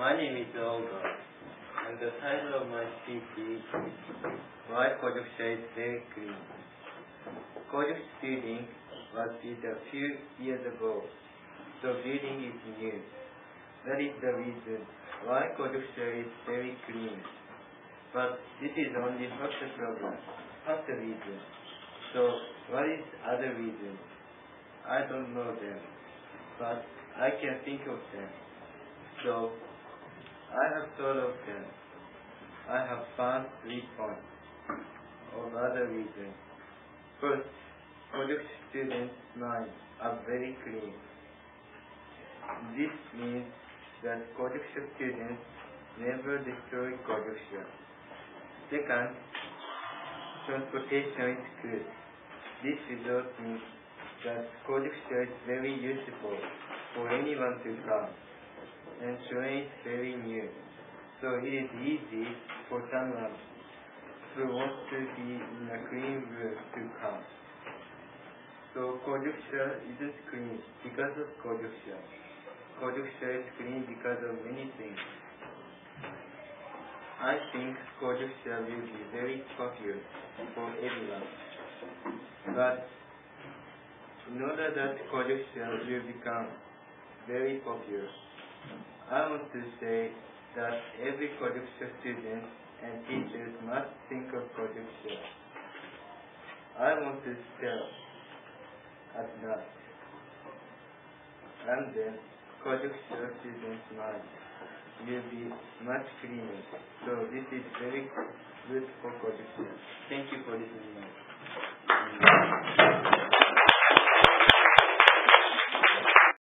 My name is Olga, and the title of my speech is Why Kojuksha is Very Clean. Kojuksha building was built a few years ago, so building is new. That is the reason why Kojuksha is very clean. But this is only half the problem, half the reason. So what is other reason? I don't know them, but I can think of them. So I have thought of them. I have found 3 points of other reasons. First, Kojuksha students' minds are very clean. This means that Kojuksha students never destroy Kojuksha. Second, transportation is good. This result means that Kojuksha is very useful for anyone to come, and train is very new, so it is easy for someone who wants to be in a clean room to come. So Kojuksha isn't clean because of Kojuksha. Kojuksha is clean because of many things. I think Kojuksha will be very popular for everyone. But in order that Kojuksha will become very popular, I want to say that every Kojuksha student and teachers must think of Kojuksha. I want to tell at night, and then Kojuksha students' mind will be much cleaner. So this is very good for Kojuksha. Thank you for listening.